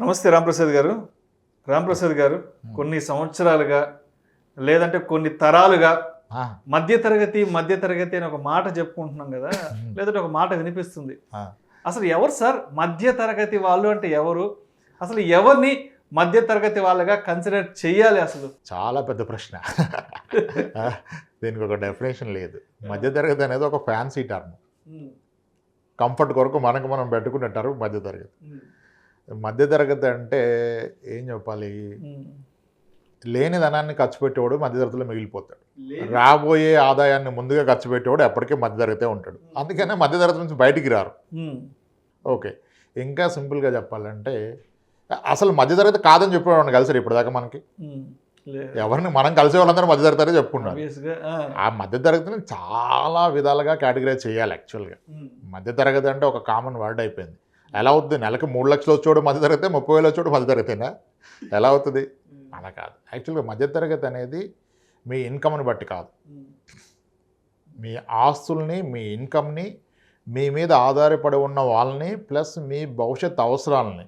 నమస్తే రాంప్రసాద్ గారు. రాంప్రసాద్ గారు, కొన్ని సంవత్సరాలుగా లేదంటే కొన్ని తరాలుగా మధ్యతరగతి అని ఒక మాట చెప్పుకుంటున్నాం కదా, లేదంటే ఒక మాట వినిపిస్తుంది. అసలు ఎవరు సార్ మధ్యతరగతి వాళ్ళు అంటే ఎవరు? అసలు ఎవరిని మధ్యతరగతి వాళ్ళగా కన్సిడర్ చేయాలి? అసలు చాలా పెద్ద ప్రశ్న. దీనికి ఒక డెఫినేషన్ లేదు. మధ్యతరగతి అనేది ఒక ఫ్యాన్సీ టర్మ్. కంఫర్ట్ కొరకు మనం పెట్టుకునే టర్మ్ మధ్యతరగతి. మధ్యతరగతి అంటే ఏం చెప్పాలి, లేని ధనాన్ని ఖర్చు పెట్టేవాడు మధ్యతరగతిలో మిగిలిపోతాడు. రాబోయే ఆదాయాన్ని ముందుగా ఖర్చు పెట్టేవాడు ఎప్పటికీ మధ్యతరగతే ఉంటాడు. అందుకనే మధ్యతరగతి నుంచి బయటికి రారు. ఓకే, ఇంకా సింపుల్గా చెప్పాలంటే అసలు మధ్యతరగతి కాదని చెప్పేవాడిని కలిసారు ఇప్పటిదాకా మనకి. ఎవరిని మనం కలిసే వాళ్ళందరూ మధ్యతరగతి చెప్పుకుంటారు. ఆ మధ్యతరగతిని చాలా విధాలుగా కేటగిరైజ్ చేయాలి. యాక్చువల్గా మధ్యతరగతి అంటే ఒక కామన్ వర్డ్ అయిపోయింది. ఎలా అవుతుంది? నెలకు 3 లక్షలు వచ్చేవాడు మధ్యతరగతి, 30,000 వచ్చేవాడు మధ్యతరగతినా? ఎలా అవుతుంది? అలా కాదు. యాక్చువల్గా మధ్యతరగతి అనేది మీ ఇన్కమ్ని బట్టి కాదు, మీ ఆస్తుల్ని, మీ ఇన్కమ్ని, మీ మీద ఆధారపడి ఉన్న వాళ్ళని, ప్లస్ మీ భవిష్యత్ అవసరాలని,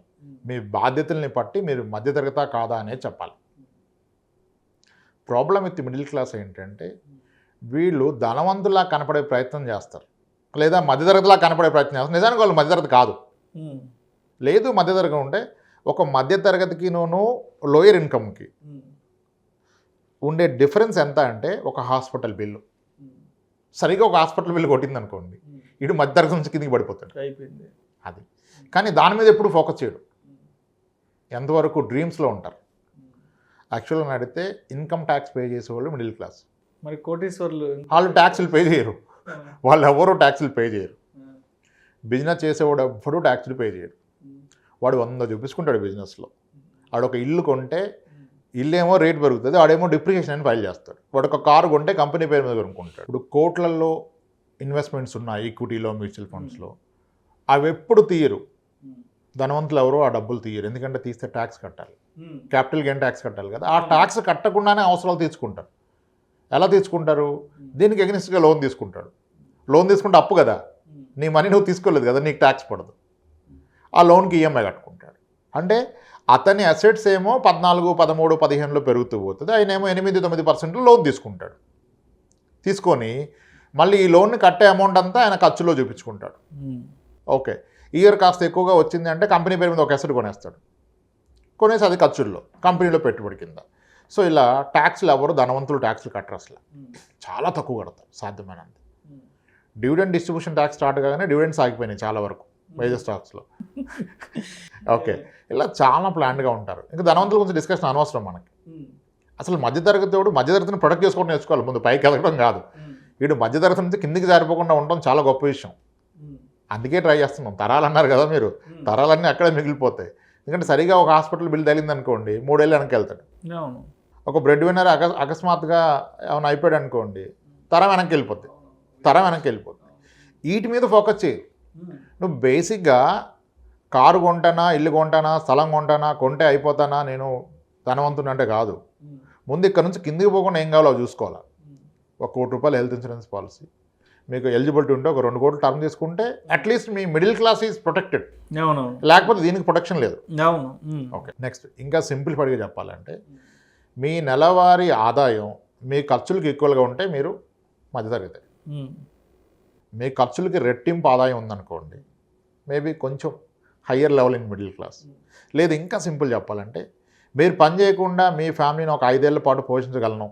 మీ బాధ్యతల్ని బట్టి మీరు మధ్యతరగతా కాదా అనేది చెప్పాలి. ప్రాబ్లం విత్ మిడిల్ క్లాస్ ఏంటంటే వీళ్ళు ధనవంతులా కనపడే ప్రయత్నం చేస్తారు, లేదా మధ్యతరగతిలా కనపడే ప్రయత్నం చేస్తారు. నిజానికి వాళ్ళు మధ్యతరగతి కాదు. లేదు, మధ్యతరగతి ఉంటే ఒక మధ్యతరగతికి లోయర్ ఇన్కమ్కి ఉండే డిఫరెన్స్ ఎంత అంటే ఒక హాస్పిటల్ బిల్లు. సరిగా ఒక హాస్పిటల్ బిల్లు కొట్టింది అనుకోండి, ఇటు మధ్యతరగతి నుంచి కిందికి పడిపోతాడు. అది కానీ దాని మీద ఎప్పుడు ఫోకస్ చేయడు. ఎంతవరకు డ్రీమ్స్లో ఉంటారు. యాక్చువల్గా అడిగితే ఇన్కమ్ ట్యాక్స్ పే చేసేవాళ్ళు మిడిల్ క్లాస్. మరి కోటీశ్వర్లు వాళ్ళు ట్యాక్సులు పే చేయరు. వాళ్ళు ఎవరు ట్యాక్సులు పే చేయరు. బిజినెస్ చేసేవాడు ఎవ్వడూ ట్యాక్సులు పే చేయరు. వాడు 100 చూపించుకుంటాడు బిజినెస్లో. వాడు ఒక ఇల్లు కొంటే ఇల్లు ఏమో రేట్ పెరుగుతుంది, వాడేమో డిప్రికేషన్ అని ఫైల్ చేస్తాడు. వాడు ఒక కారు కొంటే కంపెనీ పేరు మీద కొనుక్కుంటాడు. ఇప్పుడు కోట్లలో ఇన్వెస్ట్మెంట్స్ ఉన్నాయి ఈక్విటీలో, మ్యూచువల్ ఫండ్స్లో. అవి ఎప్పుడు తీయరు. ధనవంతులు ఎవరో ఆ డబ్బులు తీయరు, ఎందుకంటే తీస్తే ట్యాక్స్ కట్టాలి, క్యాపిటల్ గెయిన్ ట్యాక్స్ కట్టాలి కదా. ఆ ట్యాక్స్ కట్టకుండానే అవసరాలు తీర్చుకుంటారు. ఎలా తీర్చుకుంటారు? దీనికి ఎగనిస్ట్గా లోన్ తీసుకుంటాడు. లోన్ తీసుకుంటే అప్పు కదా, నీ మనీ నువ్వు తీసుకోలేదు కదా, నీకు ట్యాక్స్ పడదు. ఆ లోన్కి ఈఎంఐ కట్టుకుంటాడు. అంటే అతని అసెట్స్ ఏమో 14, 13, 15లో పెరుగుతూ పోతుంది. ఆయన ఏమో 8-9% లోన్ తీసుకుంటాడు. తీసుకొని మళ్ళీ ఈ లోన్ని కట్టే అమౌంట్ అంతా ఆయన ఖర్చులో చూపించుకుంటాడు. ఓకే, ఇయర్ కాస్త ఎక్కువగా వచ్చింది అంటే కంపెనీ పేరు మీద ఒక అసెట్ కొనేస్తాడు. కొనేసి అది ఖర్చుల్లో, కంపెనీలో పెట్టుబడి కింద. సో ఇలా ట్యాక్స్లు ఎవరు ధనవంతులు ట్యాక్స్లు కట్టరు. అసలు చాలా తక్కువ కడతారు సాధ్యమైనంత. డివిడెండ్ డిస్ట్రిబ్యూషన్ ట్యాక్స్ స్టార్ట్ కాగానే డివిడెండ్స్ ఆగిపోయినాయి చాలా వరకు మేజర్ స్టాక్స్లో. ఓకే, ఇలా చాలా ప్లాన్డ్గా ఉంటారు. ఇంకా ధనవంతుల గురించి డిస్కషన్ అనవసరం మనకి. అసలు మధ్యతరగతి వాడు మధ్యతరగతిని ప్రొటెక్ట్ చేసుకోవడం నేర్చుకోవాలి ముందు, పైకి ఎదగడం కాదు. వీడు మధ్యతరగతి నుంచి కిందికి జారిపోకుండా ఉండడం చాలా గొప్ప విషయం. అందుకే ట్రై చేస్తున్నాం. తరాలు అన్నారు కదా మీరు, తరాలన్నీ అక్కడే మిగిలిపోతాయి. ఎందుకంటే సరిగా ఒక హాస్పిటల్ బిల్ తగిలింది అనుకోండి, 3 ఏళ్ళు వెనక్కి వెళ్తాడు. ఒక బ్రెడ్ విన్నర్ అకస్మాత్తుగా ఏమైనా అయిపోయాడు అనుకోండి, తరం వెనక్కి వెళ్ళిపోద్ది. వీటి మీద ఫోకస్ చేయి. నువ్వు బేసిక్గా కారు కొంటానా, ఇల్లు కొంటానా, స్థలం కొంటానా, కొంటే అయిపోతానా నేను ధనవంతుని అంటే కాదు. ముందు ఇక్కడ నుంచి కిందికి పోకుండా ఏం కావాలో చూసుకోవాలి. 1 కోటి రూపాయలు హెల్త్ ఇన్సూరెన్స్ పాలసీ, మీకు ఎలిజిబిలిటీ ఉంటే ఒక 2 కోట్లు టర్మ్ తీసుకుంటే at least me middle class is protected. లేకపోతే దీనికి ప్రొటెక్షన్ లేదు. ఓకే, నెక్స్ట్ ఇంకా సింప్లిఫైడ్గా చెప్పాలంటే మీ నెలవారీ ఆదాయం మీ ఖర్చులకు ఈక్వల్గా ఉంటే మీరు మధ్యతరగతి. మీ ఖర్చులకి రెట్టింపు ఆదాయం ఉందనుకోండి, మేబీ కొంచెం higher level in middle class. లేదు ఇంకా సింపుల్ చెప్పాలంటే మీరు పని చేయకుండా మీ ఫ్యామిలీని ఒక 5 ఏళ్ల పాటు పోషించగలను,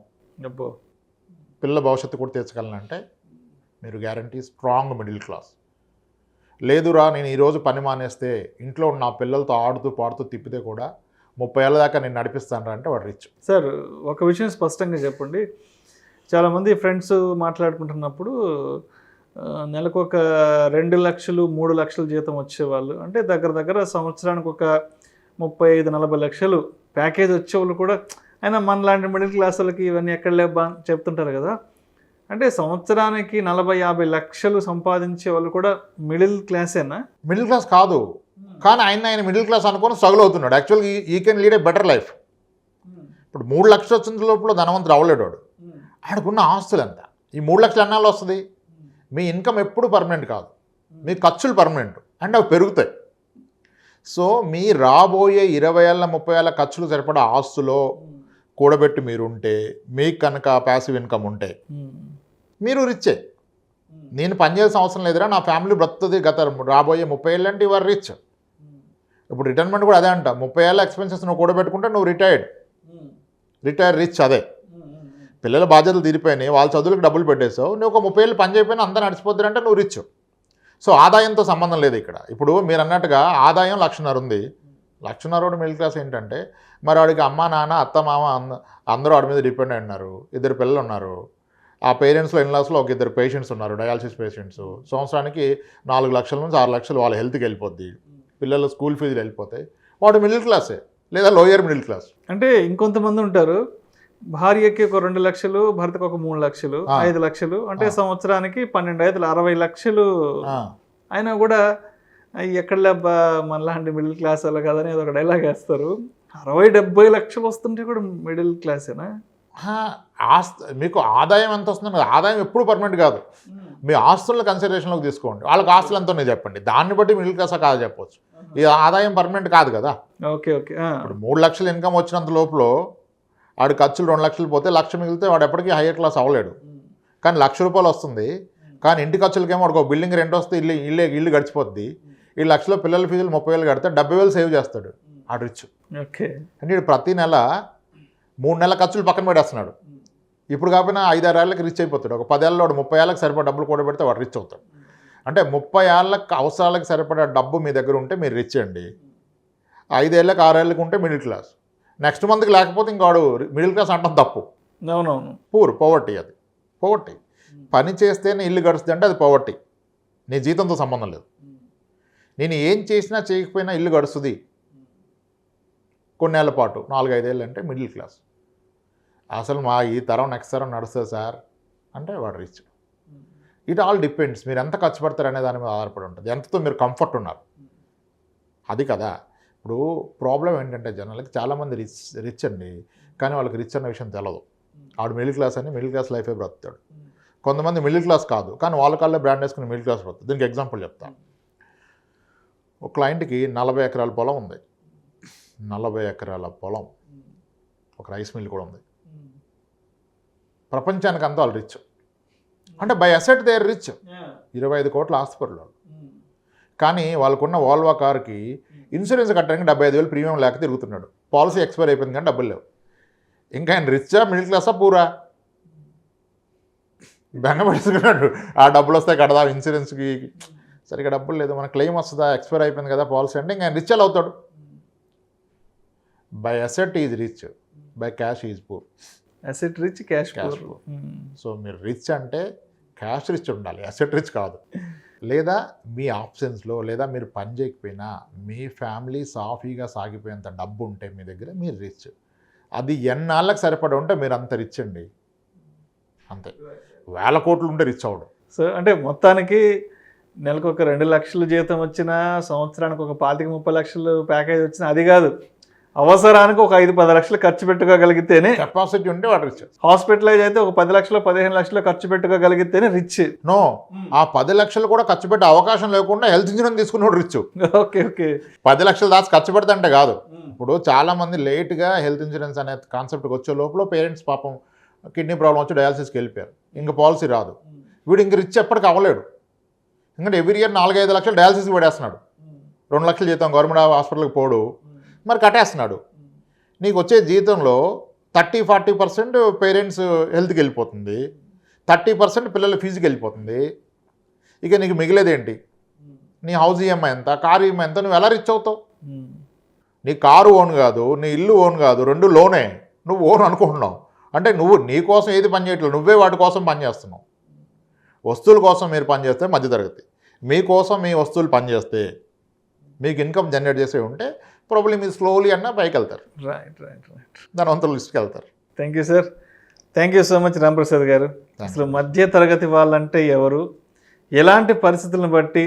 పిల్లల భవిష్యత్తు కూడా తీర్చగలను మీరు గ్యారంటీ స్ట్రాంగ్ మిడిల్ క్లాస్. లేదురా నేను ఈరోజు పని మానేస్తే ఇంట్లో నా పిల్లలతో ఆడుతూ పాడుతూ తిప్పితే కూడా 30 ఏళ్ళ దాకా నేను నడిపిస్తాను అంటే వాడు రిచ్. సార్ ఒక విషయం స్పష్టంగా చెప్పండి. చాలామంది ఫ్రెండ్స్ మాట్లాడుకుంటున్నప్పుడు నెలకు ఒక 2 లక్షలు 3 లక్షల జీతం వచ్చేవాళ్ళు, అంటే దగ్గర సంవత్సరానికి ఒక 35-40 లక్షలు ప్యాకేజ్ వచ్చేవాళ్ళు కూడా అయినా మనలాంటి మిడిల్ క్లాస్ వాళ్ళకి ఇవన్నీ ఎక్కడ లేవా చెప్తుంటారు కదా. అంటే సంవత్సరానికి 40-50 లక్షలు సంపాదించే వాళ్ళు కూడా మిడిల్ క్లాసేనా? మిడిల్ క్లాస్ కాదు, కానీ ఆయన మిడిల్ క్లాస్ అనుకుని స్ట్రగుల్ అవుతున్నాడు. యాక్చువల్గా ఈ can lead a better life. ఇప్పుడు 3 లక్షలు వచ్చిన లోపల ధనవంతుడు అవ్వలేడు వాడు. ఆడుకున్న ఆస్తులు ఎంత? ఈ 3 లక్షలు ఎన్నాళ్ళు వస్తుంది? మీ ఇన్కమ్ ఎప్పుడు పర్మనెంట్ కాదు, మీ ఖర్చులు పర్మనెంట్, అండ్ అవి పెరుగుతాయి. సో మీ రాబోయే 20 ఏళ్ళ 30 ఏళ్ళ ఖర్చులు సరిపడా ఆస్తులో కూడబెట్టి మీరుంటే, మీకు కనుక ప్యాసివ్ ఇన్కమ్ ఉంటే మీరు రిచ్చే. నేను పనిచేయాల్సిన అవసరం లేదురా, నా ఫ్యామిలీ బ్రతుకుతుంది రాబోయే 30 ఏళ్ళు అంటే ఇవర్ రిచ్. ఇప్పుడు రిటైర్మెంట్ కూడా అదే అంట, 30 ఏళ్ళ ఎక్స్పెన్సెస్ నువ్వు కూడబెట్టుకుంటే నువ్వు రిటైర్ రిచ్. అదే పిల్లల బాధ్యతలు తీరిపోయినాయి, వాళ్ళ చదువులకు డబ్బులు పెట్టేసావు, నువ్వు ఒక 30 ఏళ్ళు పని చేయకపోయినా అంతా నడిచిపోద్ది అంటే నువ్వు రిచ్. సో ఆదాయంతో సంబంధం లేదు ఇక్కడ. ఇప్పుడు మీరు అన్నట్టుగా ఆదాయం 1,50,000 ఉంది, 1,50,000 మిడిల్ క్లాస్ ఏంటంటే, మరి వాడికి అమ్మ నాన్న అత్త మామ అందరూ వాడి మీద డిపెండ్ అయి ఉన్నారు, 2 పిల్లలు ఉన్నారు, ఆ పేరెంట్స్లో ఇన్లాస్లో ఒక 2 పేషెంట్స్ ఉన్నారు, డయాలసిస్ పేషెంట్స్. సంవత్సరానికి 4 లక్షల నుంచి 6 లక్షలు వాళ్ళ హెల్త్కి వెళ్ళిపోద్ది, పిల్లల స్కూల్ ఫీజులు వెళ్ళిపోతాయి. వాడు మిడిల్ క్లాసే లేదా లోయర్ మిడిల్ క్లాస్. అంటే ఇంకొంతమంది ఉంటారు, భార్యకి ఒక 2 లక్షలు, భర్తకు ఒక 3 లక్షలు, 5 లక్షలు, అంటే సంవత్సరానికి 12 60 లక్షలు అయినా కూడా ఎక్కడలేబ్బా మనలాంటి మిడిల్ క్లాస్ అలా కదని ఏదో ఒక డైలాగ్ వేస్తారు. 60-70 లక్షలు వస్తుంటే కూడా మిడిల్ క్లాసేనా? మీకు ఆదాయం ఎంత వస్తుంది? ఆదాయం ఎప్పుడు పర్మనెంట్ కాదు. మీ ఆస్తులను కన్సిడరేషన్లోకి తీసుకోండి, వాళ్ళకి ఆస్తులు ఎంతో చెప్పండి, దాన్ని బట్టి మిడిల్ క్లాస్ కాదు చెప్పవచ్చు. ఈ ఆదాయం పర్మనెంట్ కాదు కదా. Okay okay. ఇప్పుడు 3 లక్షలు ఇన్కమ్ వచ్చినంత లోపల వాడి ఖర్చులు 2 లక్షలు పోతే 1,00,000 మిగిలితే వాడు ఎప్పటికీ హైయర్ క్లాస్ అవ్వలేడు. కానీ ₹1,00,000 వస్తుంది, కానీ ఇంటి ఖర్చులకేమో వాడికి ఒక బిల్డింగ్ రెంట్ వస్తే ఇల్లు గడిచిపోద్ది. ఈ 1,00,000 పిల్లల ఫీజులు 30,000 కడితే 70,000 సేవ్ చేస్తాడు, ఆడు రిచ్. ఓకే. అంటే ప్రతి నెల 3 నెలల ఖర్చులు పక్కన పెట్టేస్తున్నాడు. ఇప్పుడు కాకపోయినా 5-6 ఏళ్ళకి రిచ్ అయిపోతాడు. ఒక 10 ఏళ్ళలో 30 ఏళ్ళకి సరిపడా డబ్బులు కూడా పెడితే వాడు రిచ్ అవుతాడు. అంటే 30 ఏళ్ళకి అవసరాలకు సరిపడా డబ్బు మీ దగ్గర ఉంటే మీరు రిచ్ అండి. 5 ఏళ్ళకి 6 ఏళ్ళకి ఉంటే మిడిల్ క్లాస్. నెక్స్ట్ మంత్కి లేకపోతే ఇంకాడు మిడిల్ క్లాస్ అంటాం తప్పు. అవునవును, పవర్టీ. అది పవర్టీ. పని చేస్తేనే ఇల్లు గడుస్తుంది అంటే అది పవర్టీ. నీ జీతంతో సంబంధం లేదు. నేను ఏం చేసినా చేయకపోయినా ఇల్లు గడుస్తుంది కొన్నేళ్ల పాటు, 4-5 ఏళ్ళు అంటే మిడిల్ క్లాస్. అసలు మా ఈ తరం నెక్స్ట్ తరం నడుస్తుంది సార్ అంటే వాడు రిచ్. ఇట్ ఆల్ డిపెండ్స్, మీరు ఎంత ఖర్చు పెడతారు అనే దాని మీద ఆధారపడి ఉంటుంది, ఎంతతో మీరు కంఫర్ట్ ఉన్నారు అది కదా. ఇప్పుడు ప్రాబ్లం ఏంటంటే జనాలకి చాలామంది రిచ్ అండి, కానీ వాళ్ళకి రిచ్ అన్న విషయం తెలియదు. ఆడు మిడిల్ క్లాస్ అని మిడిల్ క్లాస్ లైఫే బ్రతుకుతాడు. కొంతమంది మిడిల్ క్లాస్ కాదు, కానీ వాళ్ళ కాళ్ళే బ్రాండ్ వేసుకుని మిడిల్ క్లాస్ బ్రతుకుతాడు. దీనికి ఎగ్జాంపుల్ చెప్తాను. ఒక క్లయింట్కి 40 ఎకరాల పొలం ఉంది. 40 ఎకరాల పొలం, ఒక రైస్ మిల్ కూడా ఉంది. ప్రపంచానికి అంతా వాళ్ళు రిచ్, అంటే by asset they are rich. 25 కోట్ల ఆస్తిపరులు. కానీ వాళ్ళకున్న వాల్వా కార్కి ఇన్సూరెన్స్ కట్టడానికి 75,000 ప్రీమియం లేక తిరుగుతున్నాడు. పాలసీ ఎక్స్పైర్ అయిపోయింది కానీ డబ్బులు లేవు. ఇంకా ఆయన రిచ్చా మిడిల్ క్లాసా పూరా? బెంగ పెట్టుకున్నాడు, ఆ డబ్బులు వస్తాయి కడదా ఇన్సూరెన్స్కి, సరిగా డబ్బులు లేదు, మన క్లెయిమ్ వస్తుందా, ఎక్స్పైర్ అయిపోయింది కదా పాలసీ అంటే ఇంకా ఆయన రిచ్ ఎలా అవుతాడు? By asset is rich, by cash is poor. Asset rich, cash poor. So మీరు రిచ్ అంటే క్యాష్ రిచ్ ఉండాలి, అసెట్ రిచ్ కాదు. లేదా మీ ఆప్షన్స్లో, లేదా మీరు పని చేయకపోయినా మీ ఫ్యామిలీ సాఫీగా సాగిపోయేంత డబ్బు ఉంటే మీ దగ్గర మీరు రిచ్. అది ఎన్నాళ్ళకి సరిపడా ఉంటే మీరు అంత రిచ్ అండి, అంతే. 1,000 కోట్లు ఉంటే రిచ్ అవడం. సో అంటే మొత్తానికి నెలకు ఒక 2 లక్షలు జీతం వచ్చినా, సంవత్సరానికి ఒక 25-30 లక్షలు ప్యాకేజ్ వచ్చినా అది కాదు, అవసరానికి ఒక 5-10 లక్షలు ఖర్చు పెట్టుకోగలిగితేనే కెపాసిటీ ఉంటే వాడు రిచ్. హాస్పిటలైజ్ అయితే ఒక 10 లక్షలు 15 లక్షలు ఖర్చు పెట్టుకోగలిగితేనే రిచ్. నో, ఆ 10 లక్షలు కూడా ఖర్చు పెట్టే అవకాశం లేకుండా హెల్త్ ఇన్సూరెన్స్ తీసుకున్నాడు రిచ్. Okay okay. 10 లక్షలు దాచి ఖర్చు పెడతాంటే కాదు. ఇప్పుడు చాలామంది లేట్గా హెల్త్ ఇన్సూరెన్స్ అనే కాన్సెప్ట్కి వచ్చే లోపల పేరెంట్స్ పాపం కిడ్నీ ప్రాబ్లం వచ్చి డయాలసిస్కి వెళ్ళిపోయారు, ఇంకా పాలసీ రాదు. వీడు ఇంక రిచ్ ఎప్పటికి అవ్వలేడు, ఎందుకంటే ఎవ్రీ ఇయర్ 4-5 లక్షలు డయాలసిస్కి పడేస్తున్నాడు. 2 లక్షలు జీతం గవర్నమెంట్ హాస్పిటల్కి పోడు, మరి కట్టేస్తున్నాడు. నీకు వచ్చే జీతంలో 30-40% పేరెంట్స్ హెల్త్కి వెళ్ళిపోతుంది, 30% పిల్లల ఫీజుకి వెళ్ళిపోతుంది. ఇక నీకు మిగిలేదేంటి? నీ హౌస్ ఈఎంఐ ఎంత, కారు ఈఎంఐ ఎంత, నువ్వు ఎలా రిచ్ అవుతావు? నీ కారు ఓన్ కాదు, నీ ఇల్లు ఓన్ కాదు, 2 లోనే. నువ్వు ఓన్ అనుకుంటున్నావు అంటే నువ్వు నీ కోసం ఏది పని చేయట్లేదు, నువ్వే వాటి కోసం పనిచేస్తున్నావు. వస్తువుల కోసం మీరు పనిచేస్తే మధ్యతరగతి, మీకోసం మీ వస్తువులు పనిచేస్తే మీకు ఇన్కమ్ జనరేట్ చేసే ఉంటే ప్రాబ్లమ్ మీ స్లోలీ అన్న పైకి వెళ్తారు. Right right right. దాని అంత లిస్ట్కి వెళ్తారు. Thank you sir, thank you so much Ramprasad గారు. అసలు మధ్య తరగతి వాళ్ళంటే ఎవరు, ఎలాంటి పరిస్థితులను బట్టి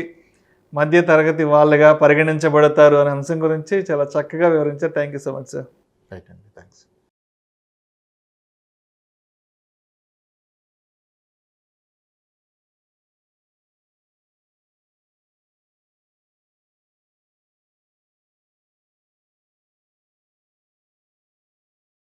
మధ్య తరగతి వాళ్ళుగా పరిగణించబడతారు అనే అంశం గురించి చాలా చక్కగా వివరించారు. Thank you so much sir. Right అండి, థ్యాంక్స్.